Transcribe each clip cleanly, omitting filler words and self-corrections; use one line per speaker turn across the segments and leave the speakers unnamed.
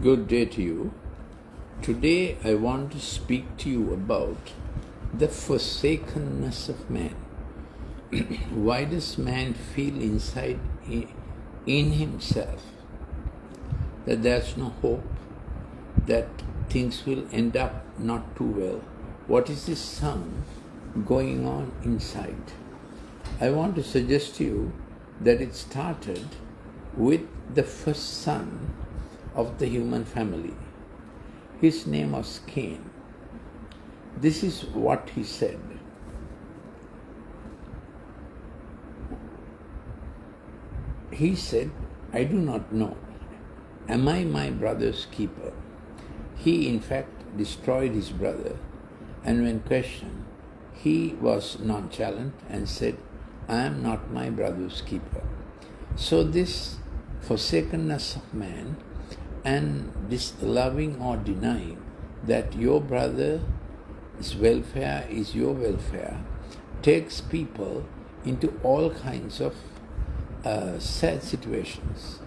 Good day to you. Today I want to speak to you about the forsakenness of man. Why does man feel inside in himself that there's no hope, that things will end up not too well? What is this sound going on inside? I want to suggest to you that it started with the first son of the human family. His name was Cain. This is what he said. He said, I do not know. Am I my brother's keeper? He in fact destroyed his brother, and when questioned, he was nonchalant and said, I am not my brother's keeper. So this forsakenness of man and this loving or denying that your brother's welfare is your welfare takes people into all kinds of sad situations.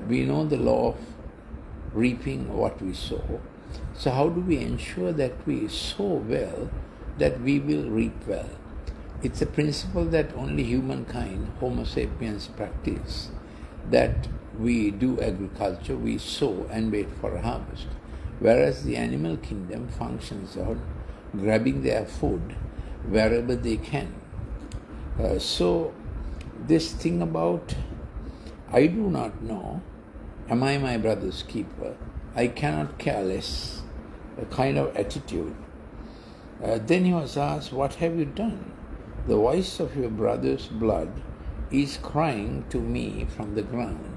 We know the law of reaping what we sow. So how do we ensure that we sow well, that we will reap well? It's a principle that only humankind, Homo sapiens, practice, that we do agriculture, we sow and wait for a harvest, whereas the animal kingdom functions on grabbing their food wherever they can. So this thing about, I do not know, am I my brother's keeper? I cannot care less, a kind of attitude. Then he was asked, what have you done? The voice of your brother's blood is crying to me from the ground.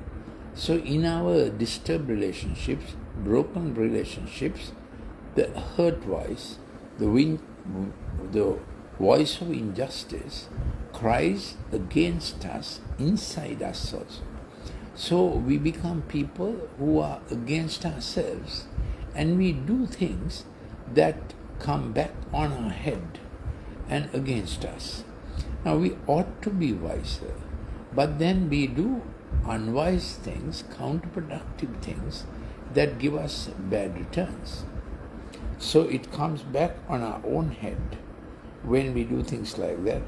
So in our disturbed relationships, broken relationships, the hurt voice, the voice of injustice cries against us, inside us also. So we become people who are against ourselves, and we do things that come back on our head and against us. Now we ought to be wiser, but then we do unwise things, counterproductive things that give us bad returns. So it comes back on our own head when we do things like that.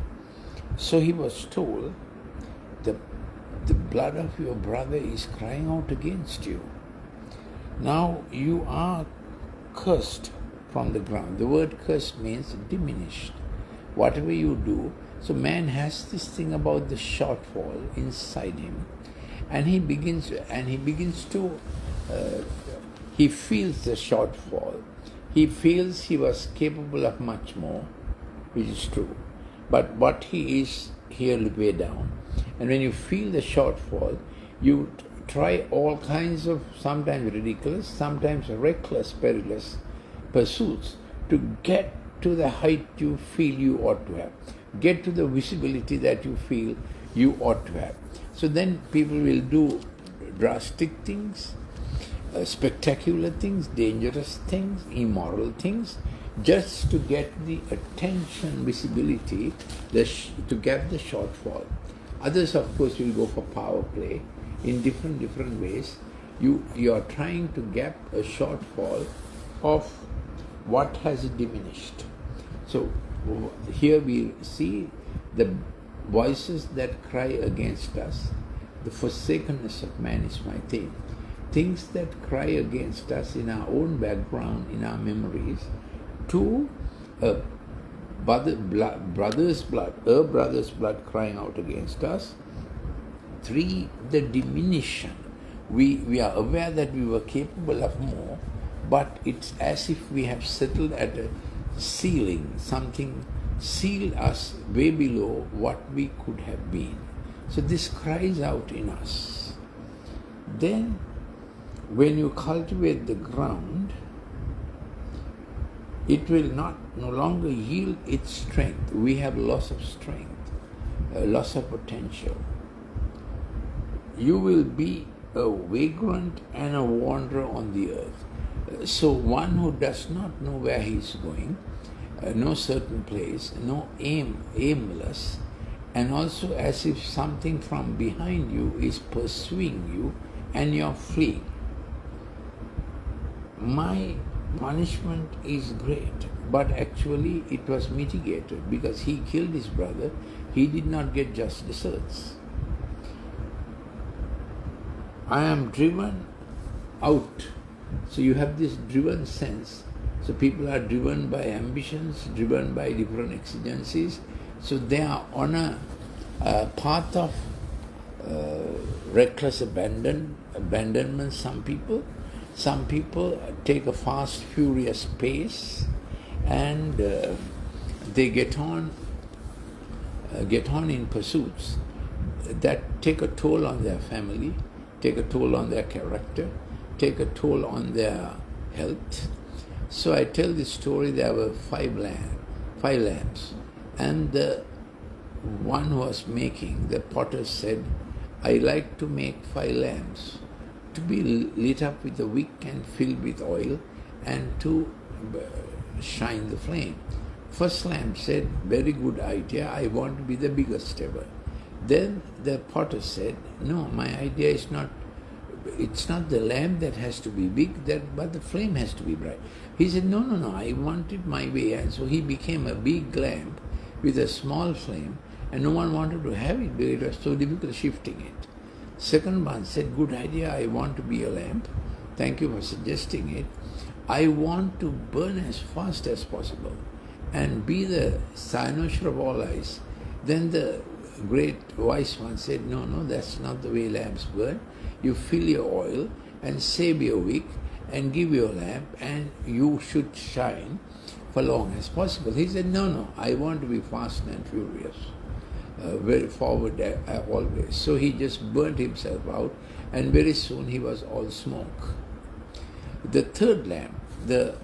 So he was told, the blood of your brother is crying out against you. Now you are cursed from the ground. The word cursed means diminished. Whatever you do, so man has this thing about the shortfall inside him, and he feels the shortfall. He feels he was capable of much more, which is true. But what he is here way down. And when you feel the shortfall, you try all kinds of sometimes ridiculous, sometimes reckless, perilous pursuits to get to the height you feel you ought to have. Get to the visibility that you feel you ought to have. So then people will do drastic things, spectacular things, dangerous things, immoral things, just to get the attention, visibility, to get the shortfall. Others, of course, will go for power play in different ways. You are trying to get a shortfall of what has diminished. So here we see the voices that cry against us. The forsakenness of man is my theme. Things that cry against us in our own background, in our memories, to a brother's blood crying out against us. 3, the diminution. We are aware that we were capable of more, but it's as if we have settled at a ceiling, something sealed us way below what we could have been. So this cries out in us. Then when you cultivate the ground, it will no longer yield its strength. We have loss of strength, loss of potential. You will be a vagrant and a wanderer on the earth. So one who does not know where he is going, no certain place, no aimless, and also as if something from behind you is pursuing you and you're fleeing. my punishment is great, but actually it was mitigated because he killed his brother. He did not get just desserts. I am driven out. So you have this driven sense. So people are driven by ambitions, driven by different exigencies. So they are on a path of reckless abandonment. Some people take a fast, furious pace, and they get on in pursuits that take a toll on their family, take a toll on their character, take a toll on their health. So I tell this story. There were five lamps, and the one who was making, the potter said, I like to make 5 lamps to be lit up with a wick and filled with oil and to shine the flame. First lamp said, very good idea, I want to be the biggest ever. Then the potter said, no, my idea is not, it's not the lamp that has to be big, but the flame has to be bright. He said, no, I want it my way. And so he became a big lamp with a small flame, and no one wanted to have it because it was so difficult shifting it. Second one said, good idea, I want to be a lamp. Thank you for suggesting it. I want to burn as fast as possible and be the cynosure of all eyes. Then the great wise one said, no, that's not the way lamps burn. You fill your oil and save your wick and give your lamp, and you should shine for long as possible. He said, no, I want to be fast and furious, very forward always. So he just burnt himself out, and very soon he was all smoke. The third lamp, the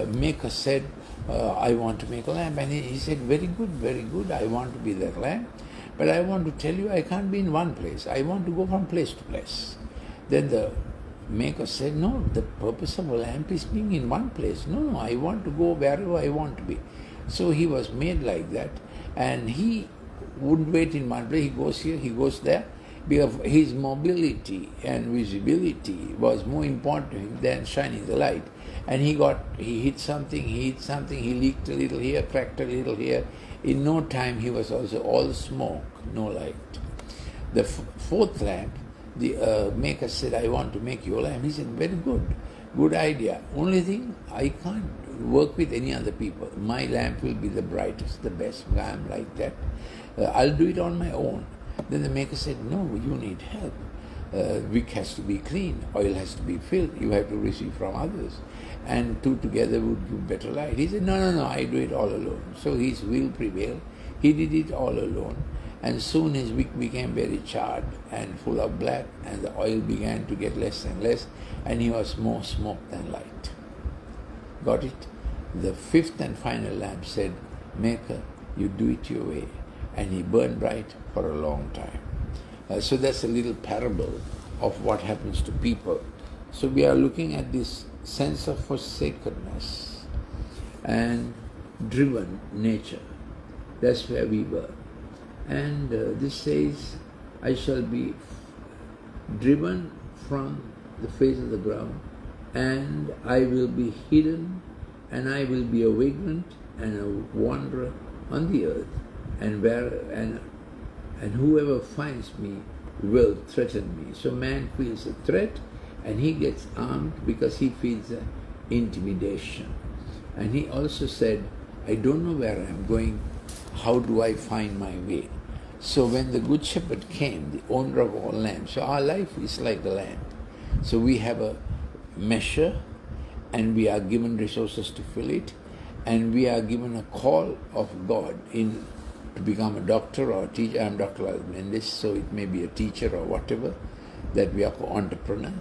maker said, I want to make a lamp. And he said, very good, I want to be that lamp. But I want to tell you, I can't be in one place. I want to go from place to place. Then the maker said, no, the purpose of a lamp is being in one place. No, I want to go wherever I want to be. So he was made like that, and he wouldn't wait in one place. He goes here, he goes there, because his mobility and visibility was more important to him than shining the light. And he hit something, he leaked a little here, cracked a little here. In no time he was also all smoke, no light. The fourth lamp, the maker said, I want to make your lamp. He said, very good idea. Only thing, I can't work with any other people. My lamp will be the brightest, the best. I'm like that. I'll do it on my own. Then the maker said, no, you need help. Wick has to be clean, oil has to be filled, you have to receive from others, and two together would give better light. He said, no, I do it all alone. So his will prevailed. He did it all alone, and soon his wick became very charred and full of black, and the oil began to get less and less, and he was more smoke than light. Got it? The fifth and final lamp said, Maker, you do it your way. And he burned bright for a long time. So that's a little parable of what happens to people. So we are looking at this sense of forsakenness and driven nature. That's where we were. And this says, I shall be driven from the face of the ground, and I will be hidden, and I will be a vagrant and a wanderer on the earth, and whoever finds me will threaten me. So man feels a threat, and he gets armed because he feels intimidation. And he also said, I don't know where I am going, how do I find my way? So when the Good Shepherd came, the owner of all lambs, so our life is like a lamp. So we have a measure, and we are given resources to fill it, and we are given a call of God to become a doctor or a teacher. I am Dr.Lalith Mendis, so it may be a teacher or whatever, that we are entrepreneur,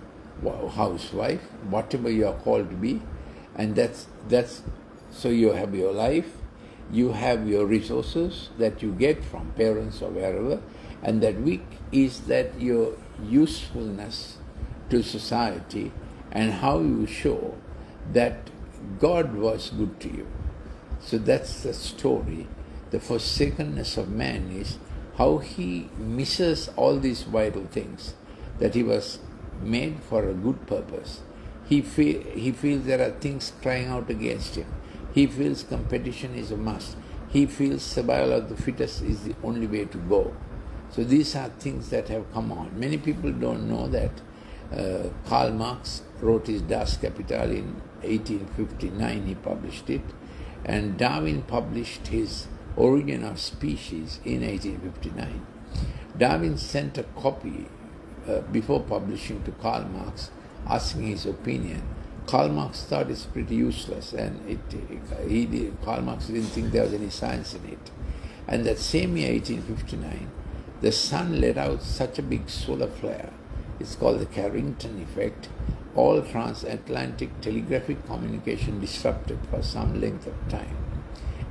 housewife, whatever you are called to be. And that's so you have your life, you have your resources that you get from parents or wherever, and that week is that your usefulness to society and how you show that God was good to you. So that's the story. The forsakenness of man is how he misses all these vital things, that he was made for a good purpose. He feels there are things crying out against him. He feels competition is a must. He feels survival of the fittest is the only way to go. So these are things that have come on. Many people don't know that Karl Marx wrote his Das Kapital in 1859, he published it, and Darwin published his Origin of Species in 1859. Darwin sent a copy before publishing to Karl Marx, asking his opinion. Karl Marx thought it's pretty useless, and Karl Marx didn't think there was any science in it. And that same year, 1859, the sun let out such a big solar flare, it's called the Carrington effect, all transatlantic telegraphic communication disrupted for some length of time,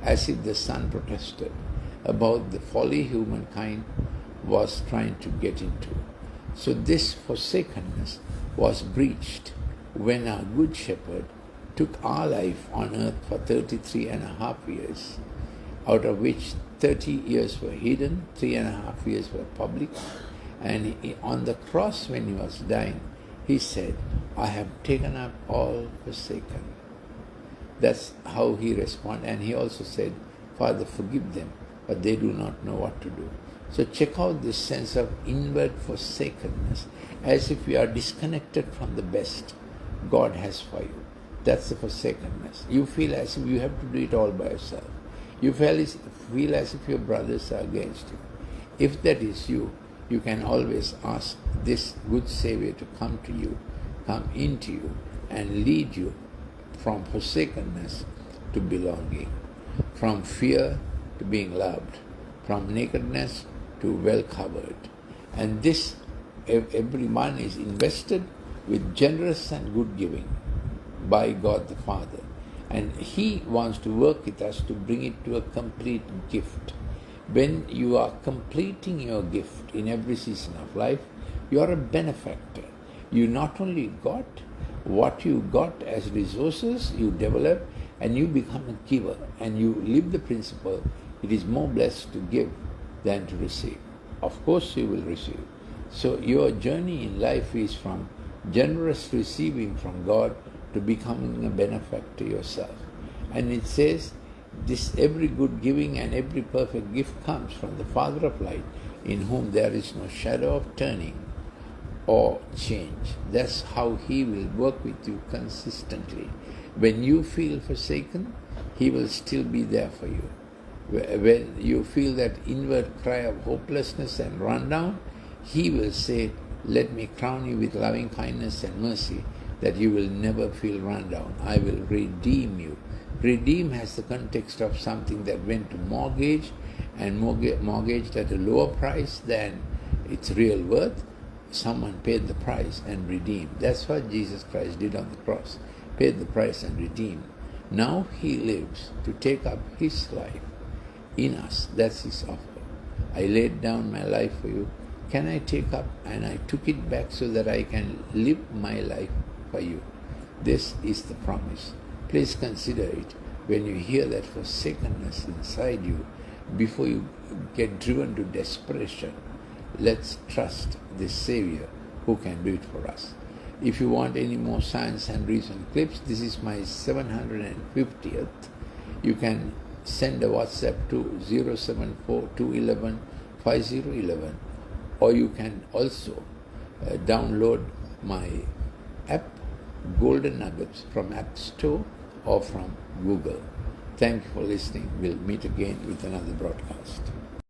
as if the sun protested about the folly humankind was trying to get into. So this forsakenness was breached when our Good Shepherd took our life on earth for 33.5 years, out of which 30 years were hidden, 3.5 years were public, and on the cross when he was dying, he said, I have taken up all forsaken. That's how he responded. And he also said, Father, forgive them, but they do not know what to do. So check out this sense of inward forsakenness, as if you are disconnected from the best God has for you. That's the forsakenness. You feel as if you have to do it all by yourself. You feel as if your brothers are against you. If that is you, you can always ask this good Savior to come to you, come into you, and lead you from forsakenness to belonging, from fear to being loved, from nakedness to well covered. And this, everyone is invested with generous and good giving by God the Father. And He wants to work with us to bring it to a complete gift. When you are completing your gift in every season of life, you are a benefactor. You not only got what you got as resources, you develop and you become a giver, and you live the principle, it is more blessed to give than to receive. Of course you will receive. So your journey in life is from generous receiving from God to becoming a benefactor yourself. And it says, this every good giving and every perfect gift comes from the Father of light, in whom there is no shadow of turning or change. That's how He will work with you consistently. When you feel forsaken, He will still be there for you. When you feel that inward cry of hopelessness and rundown, He will say, let me crown you with loving kindness and mercy, that you will never feel run down. I will redeem you. Redeem has the context of something that went to mortgage and mortgaged at a lower price than its real worth. Someone paid the price and redeemed. That's what Jesus Christ did on the cross. Paid the price and redeemed. Now He lives to take up His life in us. That's His offer. I laid down my life for you. Can I take up? And I took it back so that I can live my life for you. This is the promise. Please consider it when you hear that forsakenness inside you. Before you get driven to desperation, let's trust this Savior who can do it for us. If you want any more Science and Reason clips, this is my 750th. You can send a WhatsApp to 074-211-5011, or you can also download my app, Golden Nuggets, from App Store or from Google. Thank you for listening. We'll meet again with another broadcast.